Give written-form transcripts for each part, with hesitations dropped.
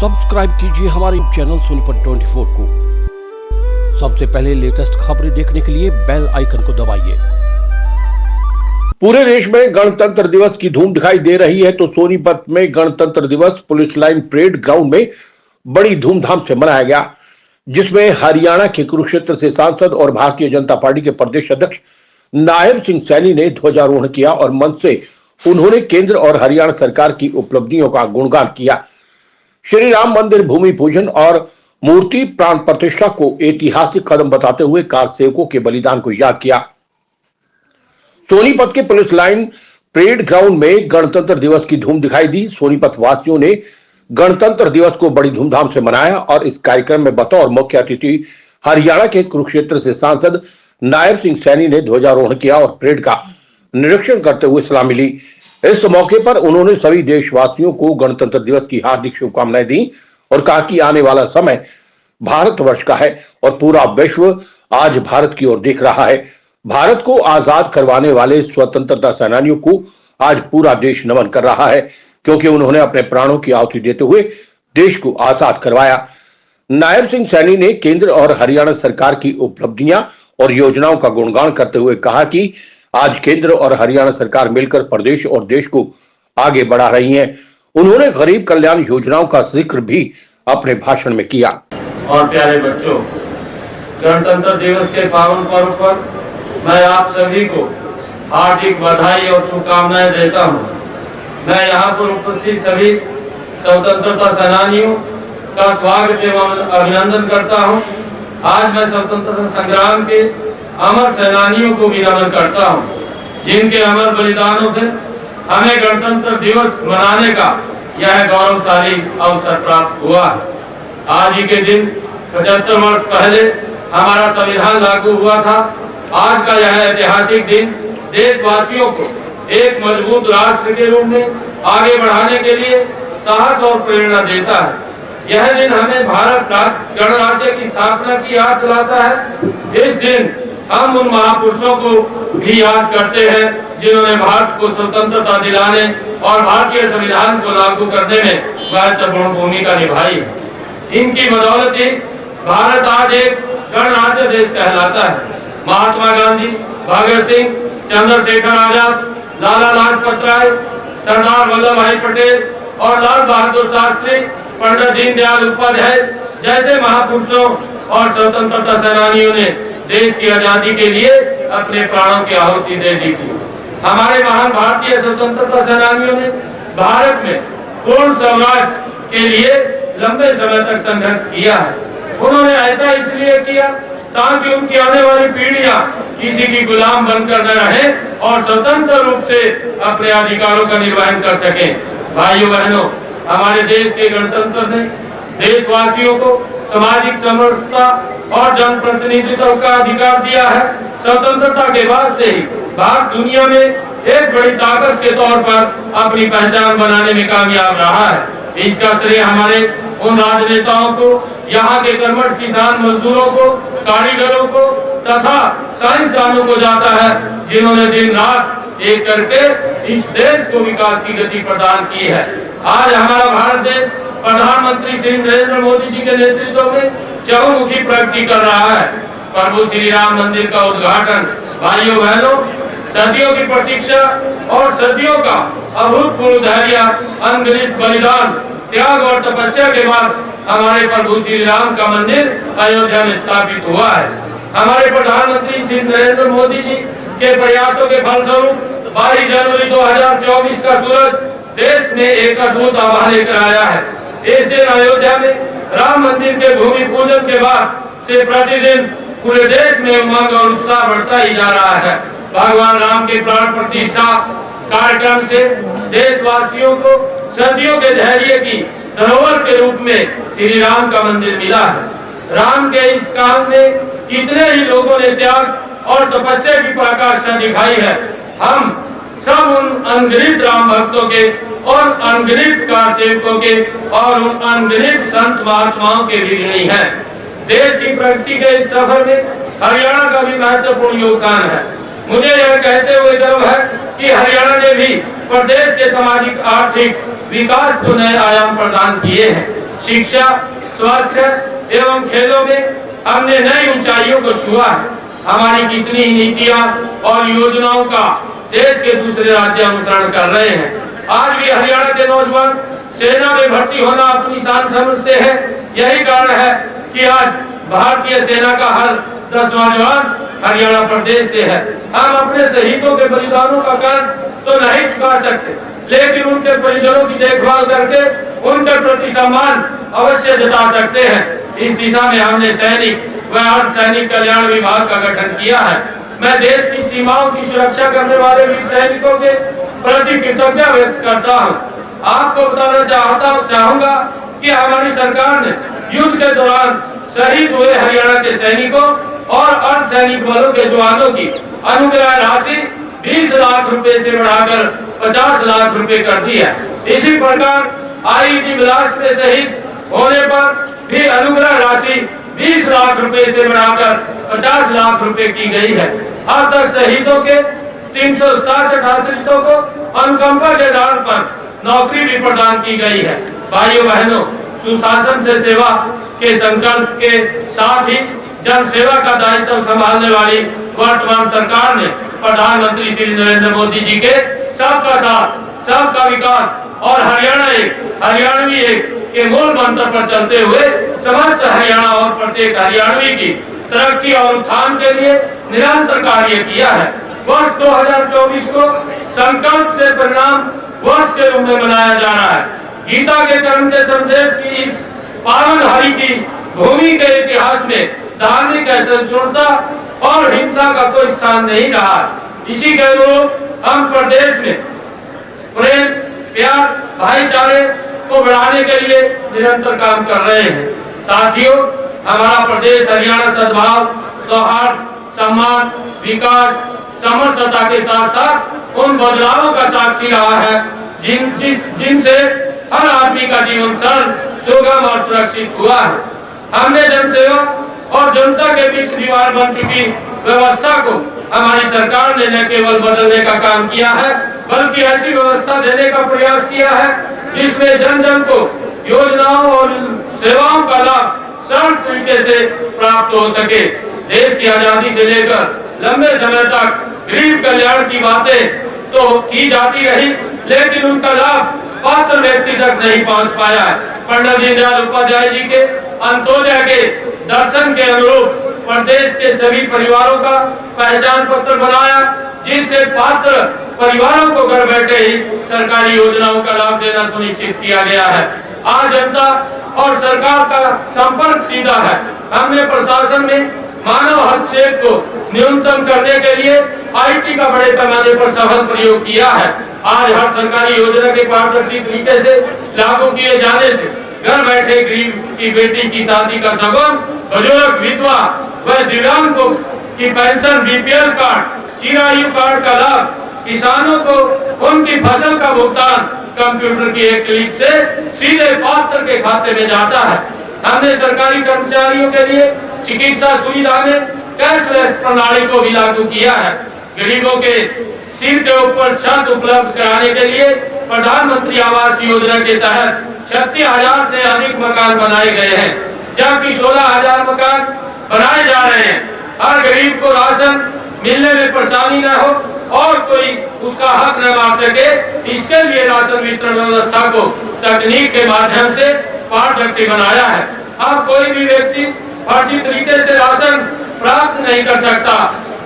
Subscribe कीजिए हमारे channel Sonipat 24 को। सबसे पहले लेटेस्ट खबरें देखने के लिए बेल आइकन को दबाइए। पूरे देश में गणतंत्र दिवस की धूम दिखाई दे रही है तो सोनीपत में गणतंत्र दिवस पुलिस लाइन परेड ग्राउंड में बड़ी धूमधाम से मनाया गया, जिसमें हरियाणा के कुरुक्षेत्र से सांसद और भारतीय जनता पार्टी के प्रदेश अध्यक्ष नायब सिंह सैनी ने ध्वजारोहण किया और मंच से उन्होंने केंद्र और हरियाणा सरकार की उपलब्धियों का गुणगान किया। श्री राम मंदिर भूमि पूजन और मूर्ति प्राण प्रतिष्ठा को ऐतिहासिक कदम बताते हुए कार सेवकों के बलिदान को याद किया। सोनीपत के पुलिस लाइन परेड ग्राउंड में गणतंत्र दिवस की धूम दिखाई दी। सोनीपत वासियों ने गणतंत्र दिवस को बड़ी धूमधाम से मनाया और इस कार्यक्रम में बतौर मुख्य अतिथि हरियाणा के कुरुक्षेत्र से सांसद नायब सिंह सैनी ने ध्वजारोहण किया और परेड का निरीक्षण करते हुए सलामी ली। इस मौके पर उन्होंने सभी देशवासियों को गणतंत्र दिवस की हार्दिक शुभकामनाएं दी और कहा कि आने वाला समय भारतवर्ष का है और पूरा विश्व आज भारत की ओर देख रहा है। भारत को आजाद करवाने वाले स्वतंत्रता सेनानियों को आज पूरा देश नमन कर रहा है, क्योंकि उन्होंने अपने प्राणों की आहुति देते हुए देश को आजाद करवाया। नायब सिंह सैनी ने केंद्र और हरियाणा सरकार की उपलब्धियां और योजनाओं का गुणगान करते हुए कहा कि आज केंद्र और हरियाणा सरकार मिलकर प्रदेश और देश को आगे बढ़ा रही है। उन्होंने गरीब कल्याण योजनाओं का जिक्र भी अपने भाषण में किया। और प्यारे बच्चों, गणतंत्र दिवस के पावन पर्व पर मैं आप सभी को हार्दिक बधाई और शुभकामनाएं देता हूं। मैं यहां पर उपस्थित सभी स्वतंत्रता सेनानियों का स्वागत एवं अभिनंदन करता हूं। आज मैं स्वतंत्रता संग्राम के अमर सेनानियों को भी नमन करता हूं, जिनके अमर बलिदानों से हमें गणतंत्र दिवस मनाने का यह गौरवशाली अवसर प्राप्त हुआ है। आज ही के दिन 75 वर्ष पहले हमारा संविधान लागू हुआ था। आज का यह ऐतिहासिक दिन देशवासियों को एक मजबूत राष्ट्र के रूप में आगे बढ़ाने के लिए साहस और प्रेरणा देता है। यह दिन हमें भारत गणराज्य की स्थापना की याद दिलाता है। इस दिन हम उन महापुरुषों को भी याद करते हैं जिन्होंने भारत को स्वतंत्रता दिलाने और भारतीय संविधान को लागू करने में महत्वपूर्ण भूमिका निभाई है। इनकी बदौलत ही भारत आज एक गणराज्य देश कहलाता है। महात्मा गांधी, भगत सिंह, चंद्रशेखर आजाद, लाला लाजपत राय, सरदार वल्लभ भाई पटेल और लाल बहादुर शास्त्री, पंडित दीनदयाल उपाध्याय जैसे महापुरुषों और स्वतंत्रता सेनानियों ने देश की आजादी के लिए अपने प्राणों की आहुति दे दी थी। हमारे महान भारतीय स्वतंत्रता सेनानियों ने भारत में पूर्ण स्वराज के लिए लंबे समय तक संघर्ष किया है। उन्होंने ऐसा इसलिए किया ताकि उनकी आने वाली पीढ़ियां किसी की गुलाम बनकर न रहें और स्वतंत्र रूप से अपने अधिकारों का निर्वहन कर सकें। भाइयों बहनों, हमारे देश के गणतंत्र ने देशवासियों को सामाजिक समरसता और जनप्रतिनिधित्व का अधिकार दिया है। स्वतंत्रता के बाद से ही भारत दुनिया में एक बड़ी ताकत के तौर पर अपनी पहचान बनाने में कामयाब रहा है। इसका श्रेय हमारे उन राजनेताओं को, यहाँ के कर्मठ किसान मजदूरों को, कारीगरों को तथा साइंसदानों को जाता है, जिन्होंने दिन रात एक करके इस देश को विकास की गति प्रदान की है। आज हमारा भारत देश प्रधानमंत्री श्री नरेंद्र मोदी जी के नेतृत्व में चहुमुखी प्रगति कर रहा है। प्रभु श्री राम मंदिर का उद्घाटन, भाइयों बहनों, सदियों की प्रतीक्षा और सदियों का अभूतपूर्व धैर्य, अनगिनत बलिदान, त्याग और तपस्या के बाद हमारे प्रभु श्री राम का मंदिर अयोध्या में स्थापित हुआ है। हमारे प्रधानमंत्री श्री नरेंद्र मोदी जी के प्रयासों के फलस्वरूप 22 जनवरी 2024 का सूरज देश में एक अद्भुत आभा लेकर आया है। इस दिन अयोध्या में राम मंदिर के भूमि पूजन के बाद से प्रतिदिन पूरे देश में उमंग और उत्साह बढ़ता ही जा रहा है। भगवान राम के प्राण प्रतिष्ठा कार्यक्रम से देशवासियों को सदियों के धैर्य की धरोहर के रूप में श्री राम का मंदिर मिला है। राम के इस काम में कितने ही लोगों ने त्याग और तपस्या की पराकाष्ठा दिखाई है। हम सब उन अनगिनत राम भक्तों के और अनगिनत कार सेवकों के और उन अनगिनत संत महात्माओं के भी ऋणी हैं। देश की प्रगति के इस सफर में हरियाणा का भी महत्वपूर्ण योगदान है। मुझे यह कहते हुए गर्व है कि हरियाणा ने भी प्रदेश के सामाजिक आर्थिक विकास को नए आयाम प्रदान किए हैं। शिक्षा, स्वास्थ्य एवं खेलों में हमने नई ऊंचाइयों को छुआ है। हमारी कितनी ही नीतियां और योजनाओं का देश के दूसरे राज्य अनुसरण कर रहे हैं। आज भी हरियाणा के नौजवान सेना में भर्ती होना अपनी शान समझते हैं। यही कारण है कि आज भारतीय सेना का हर 10वां जवान हरियाणा प्रदेश से है। हम अपने शहीदों के बलिदानों का कर तो नहीं चुका सकते, लेकिन उनके परिजनों की देखभाल करके उनके प्रति सम्मान अवश्य जता सकते हैं। इस दिशा में हमने सैनिक व अर्धसैनिक कल्याण विभाग का गठन किया है। मैं देश की सीमाओं की सुरक्षा करने वाले वीर सैनिकों के प्रति कृतज्ञता व्यक्त करता हूँ। आपको बताना चाहूंगा कि हमारी सरकार ने युद्ध के दौरान शहीद हुए हरियाणा के सैनिकों और अर्धसैनिक बलों के जवानों की अनुग्रह राशि 20 लाख रुपए से बढ़ाकर 50 लाख रुपए कर दी है। इसी प्रकार आईईडी ब्लास्ट में शहीद होने पर भी अनुग्रह राशि 20 लाख रुपए से बढ़ाकर 50 लाख रुपए की गई है। अब तक शहीदों के 367 आश्रितों को अनुकंपा के आधार पर नौकरी भी प्रदान की गई है। भाइयों बहनों, सुशासन से सेवा के संकल्प के साथ ही जन सेवा का दायित्व संभालने वाली वर्तमान सरकार ने प्रधानमंत्री श्री नरेंद्र मोदी जी के सबका साथ, सबका विकास और हरियाणा एक, हरियाणवी एक के मूल मंत्र पर चलते हुए समस्त हरियाणा और प्रत्येक हरियाणवी की तरक्की और उत्थान के लिए निरंतर कार्य किया है। वर्ष 2024 को संकल्प से परिणाम वर्ष के रूप में मनाया जा रहा है। गीता के कर्म के संदेश की इस पावन हरि की भूमि के इतिहास में धार्मिक असहिष्णुता और हिंसा का कोई स्थान नहीं रहा। इसी के अनुरूप हम प्रदेश में प्रेम, प्यार, भाईचारे को बढ़ाने के लिए निरंतर काम कर रहे हैं। साथियों, हमारा प्रदेश हरियाणा सद्भाव, सौहार्द, सम्मान, विकास, समरसता के साथ साथ उन बदलावों का साक्षी रहा है जिनसे हर आदमी का जीवन सरल, सुगम और सुरक्षित हुआ है। हमने जनसेवा और जनता के बीच दीवार बन चुकी व्यवस्था को हमारी सरकार ने न केवल बदलने का काम किया है, बल्कि ऐसी व्यवस्था देने का प्रयास किया है जिसमें जन जन को योजनाओं और सेवाओं का लाभ सरल तरीके से प्राप्त हो सके। देश की आजादी से लेकर लंबे समय तक गरीब कल्याण की बातें तो की जाती रही, लेकिन उनका लाभ पात्र व्यक्ति तक नहीं पहुंच पाया है। पंडित दीनदयाल उपाध्याय जी के अंत्योदय के दर्शन के अनुरूप प्रदेश के सभी परिवारों का पहचान पत्र बनाया, जिससे पात्र परिवारों को घर बैठे ही सरकारी योजनाओं का लाभ देना सुनिश्चित किया गया है। आज जनता और सरकार का संपर्क सीधा है। हमने प्रशासन में मानव हस्तक्षेप को न्यूनतम करने के लिए आईटी का बड़े पैमाने पर सफल प्रयोग किया है। आज हर सरकारी योजना के पारदर्शी तरीके से लागू किए जाने से घर बैठे गरीब की बेटी की शादी का शगुन, बुजुर्ग, विधवा व दिव्यांग को की pension, BPL card, Chirayu card का लाभ, किसानों को उनकी फसल का भुगतान कंप्यूटर की एक क्लिक से सीधे पात्र के खाते में जाता है। हमने सरकारी कर्मचारियों के लिए चिकित्सा सुविधा में कैशलेस प्रणाली को भी लागू किया है। गरीबों के सिर के ऊपर छत उपलब्ध कराने के लिए प्रधानमंत्री आवास योजना के तहत 36,000 से अधिक मकान बनाए गए हैं, जबकि 16,000 मकान बनाए जा रहे हैं। हर गरीब को राशन मिलने में परेशानी न हो और कोई उसका हक न मार सके, इसके लिए राशन वितरण व्यवस्था को तकनीक के माध्यम से पारदर्शी बनाया है। अब कोई भी व्यक्ति फर्जी तरीके से राशन प्राप्त नहीं कर सकता।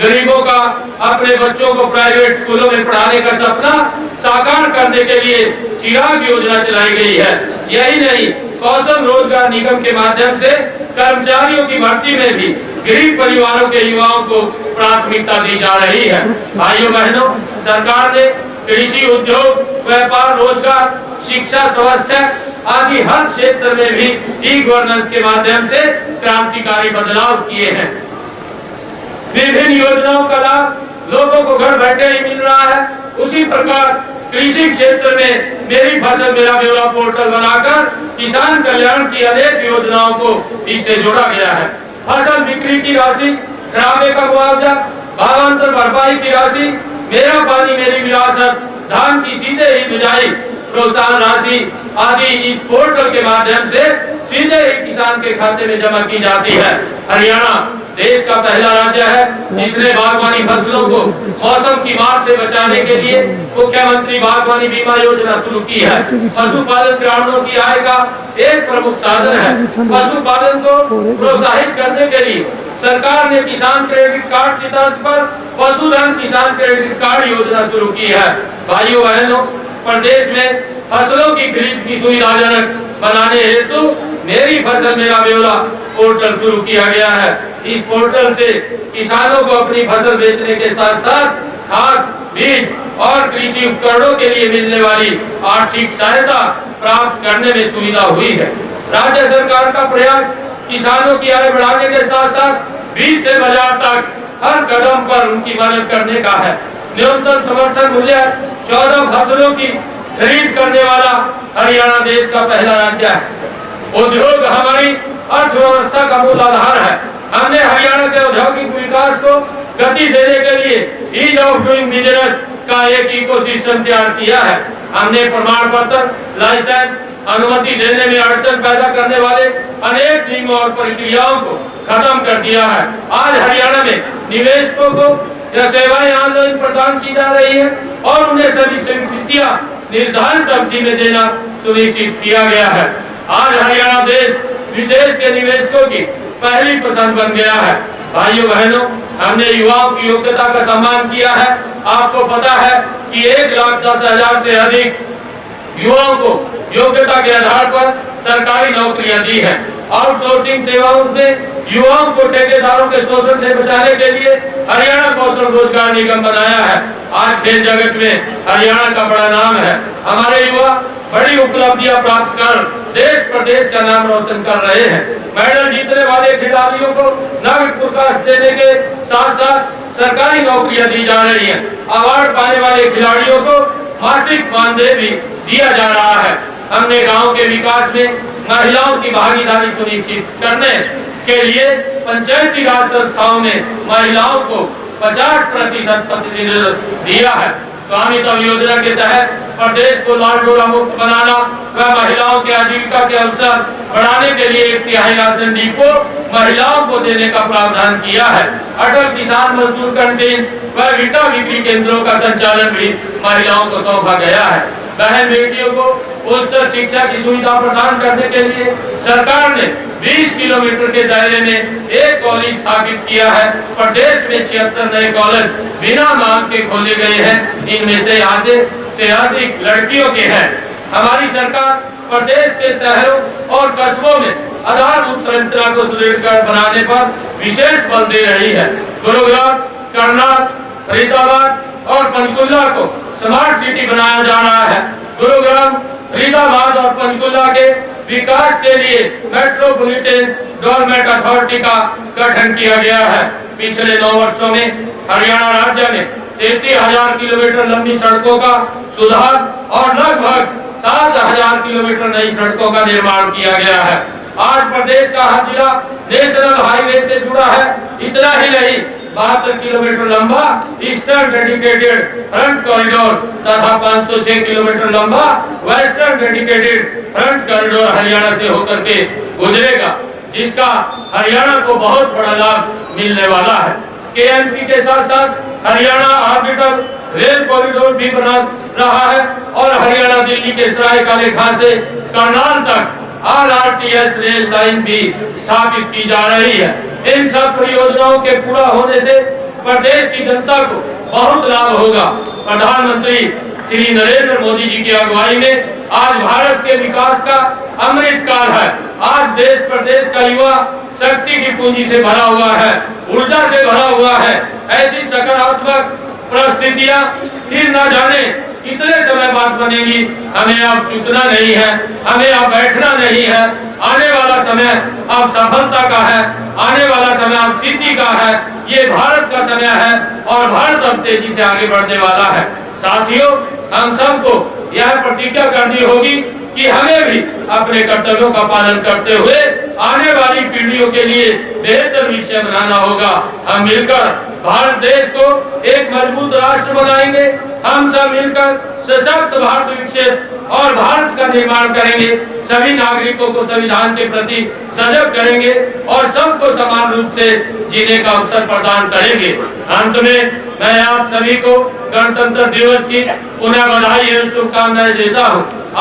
गरीबों का अपने बच्चों को प्राइवेट स्कूलों में पढ़ाने का सपना साकार करने के लिए चिराग योजना चलाई गई है। यही नहीं, कौशल रोजगार निगम के माध्यम से कर्मचारियों की भर्ती में भी गरीब परिवारों के युवाओं को प्राथमिकता दी जा रही है। भाइयों बहनों, सरकार ने कृषि, उद्योग, व्यापार, रोजगार, शिक्षा, स्वास्थ्य आदि हर क्षेत्र में भी ई गवर्नेंस के माध्यम से क्रांतिकारी बदलाव किए हैं। विभिन्न योजनाओं का लाभ लोगों को घर बैठे ही मिल रहा है। उसी प्रकार कृषि क्षेत्र में मेरी फसल मेरा ब्यौरा पोर्टल बनाकर किसान कल्याण की अनेक योजनाओं को इससे जोड़ा गया है। फसल बिक्री की राशि, खराबे का मुआवजा, भावांतर भरपाई की राशि, मेरा पानी मेरी विरासत, धान की सीधे ही बिजाई, प्रोत्साहन राशि आदि इस पोर्टल के माध्यम से सीधे ही किसान के खाते में जमा की जाती है। हरियाणा देश का पहला राज्य है जिसने बागवानी फसलों को मौसम की मार से बचाने के लिए मुख्यमंत्री बागवानी बीमा योजना शुरू की है। पशुपालन ग्रामीणों की आय का एक प्रमुख साधन है। पशुपालन को प्रोत्साहित करने के लिए सरकार ने किसान क्रेडिट कार्ड की तर्ज पर पशुधन किसान क्रेडिट कार्ड योजना शुरू की है। भाइयों बहनों, प्रदेश में फसलों की खरीद की सुविधाजनक बनाने हेतु मेरी फसल मेरा ब्यौरा पोर्टल शुरू किया गया है। इस पोर्टल से किसानों को अपनी फसल बेचने के साथ साथ खाद, बीज और कृषि उपकरणों के लिए मिलने वाली आर्थिक सहायता प्राप्त करने में सुविधा हुई है। राज्य सरकार का प्रयास किसानों की आय बढ़ाने के साथ साथ बीज से बाजार तक हर कदम पर उनकी मदद करने का है। न्यूनतम समर्थन मूल्य 14 फसलों की खरीद करने वाला हरियाणा देश का पहला राज्य है। उद्योग हमारी अर्थव्यवस्था का मूल आधार है। हमने हरियाणा के औद्योगिक विकास को गति देने के लिए ईज ऑफ डूइंग बिजनेस का एक इकोसिस्टम तैयार किया है। हमने प्रमाण पत्र, लाइसेंस, अनुमति देने में अड़चन पैदा करने वाले अनेक नियमों और प्रक्रियाओं को खत्म कर दिया है। आज हरियाणा में निवेशकों को यह सेवाएं ऑनलाइन प्रदान की जा रही है और उन्हें सभी स्वीकृतियां निर्धारित अवधि में देना सुनिश्चित किया गया है। आज हरियाणा देश विदेश के निवेशकों की पहली पसंद बन गया है। भाइयों बहनों, हमने युवाओं की योग्यता का सम्मान किया है। आपको पता है कि 1,10,000 से अधिक युवाओं को योग्यता के आधार पर सरकारी नौकरियां दी है। आउटसोर्सिंग सेवाओं में युवाओं को ठेकेदारों के शोषण से बचाने के लिए हरियाणा कौशल रोजगार निगम बनाया है। आज खेल जगत में हरियाणा का बड़ा नाम है। हमारे युवा बड़ी उपलब्धियां प्राप्त कर देश प्रदेश का नाम रोशन कर रहे हैं। मेडल जीतने वाले खिलाड़ियों को नगद पुरस्कार देने के साथ साथ सरकारी नौकरियां दी जा रही हैं। अवार्ड पाने वाले खिलाड़ियों को मासिक मानदेय भी दिया जा रहा है। हमने गांव के विकास में महिलाओं की भागीदारी सुनिश्चित करने के लिए पंचायती राज संस्थाओं में महिलाओं को 50% प्रतिनिधित्व दिया है। स्वामित्व योजना के तहत प्रदेश को लाल डोरा मुक्त बनाना व महिलाओं के आजीविका के अवसर बढ़ाने के लिए 1/3 राशन डिपो महिलाओं को देने का प्रावधान किया है। अटल किसान मजदूर कैंटीन व विटा बिक्री केंद्रों का संचालन भी महिलाओं को सौंपा गया है। बहन बेटियों को उच्चतर शिक्षा की सुविधा प्रदान करने के लिए सरकार ने 20 किलोमीटर के दायरे में एक कॉलेज स्थापित किया है। प्रदेश में 76 नए कॉलेज बिना मांग के खोले गए हैं। इनमें से आधे से अधिक लड़कियों के हैं। हमारी सरकार प्रदेश के शहरों और कस्बों में आधारभूत संरचना को सुदृढ़ कर बनाने पर विशेष बल दे रही है। गुरुग्राम, करनाल, फरीदाबाद और पंचकुला को स्मार्ट सिटी बनाया जा रहा है। गुरुग्राम, फरीदाबाद और पंचकुला के विकास के लिए मेट्रोपॉलिटन डेवलपमेंट अथॉरिटी का गठन किया गया है। पिछले 9 वर्षों में हरियाणा राज्य में 33,000 किलोमीटर लंबी सड़कों का सुधार और लगभग 7,000 किलोमीटर नई सड़कों का निर्माण किया गया है। आज प्रदेश का हर जिला नेशनल हाईवे से जुड़ा है। इतना ही नहीं, 72 किलोमीटर लंबा ईस्टर्न डेडिकेटेड फ्रंट कॉरिडोर तथा 506 किलोमीटर लंबा western dedicated front corridor Haryana से होकर के गुजरेगा, जिसका हरियाणा को बहुत बड़ा लाभ मिलने वाला है। केएमपी के साथ साथ हरियाणा ऑर्बिटल रेल कॉरिडोर भी बना रहा है और हरियाणा दिल्ली के सरायकाले खां से करनाल तक RRTS रेल लाइन भी स्थापित की जा रही है। इन सब परियोजनाओं के पूरा होने से प्रदेश की जनता को बहुत लाभ होगा। प्रधानमंत्री श्री नरेंद्र मोदी जी की अगुवाई में आज भारत के विकास का अमृत काल है। आज देश प्रदेश का युवा शक्ति की पूंजी से भरा हुआ है, ऊर्जा से भरा हुआ है। ऐसी सकारात्मक परिस्थितियां फिर न जाने कितने समय बाद बनेगी। हमें अब चुकना नहीं है, हमें अब बैठना नहीं है। आने वाला समय अब सफलता का है, आने वाला समय अब सिद्धि का है। ये भारत का समय है और भारत अब तेजी से आगे बढ़ने वाला है। साथियों, हम सबको यह प्रतिज्ञा करनी होगी कि हमें भी अपने कर्तव्यों का पालन करते हुए आने वाली पीढ़ियों के लिए बेहतर विषय बनाना होगा। हम मिलकर भारत देश को एक मजबूत राष्ट्र बनाएंगे। हम सब मिलकर सशक्त भारत विकसित और भारत का निर्माण करेंगे। सभी नागरिकों को संविधान के प्रति सजग करेंगे और सबको समान रूप से जीने का अवसर प्रदान करेंगे। अंत में मैं आप सभी को गणतंत्र दिवस की पुनः बधाई एवं शुभकामनाएं देता हूँ।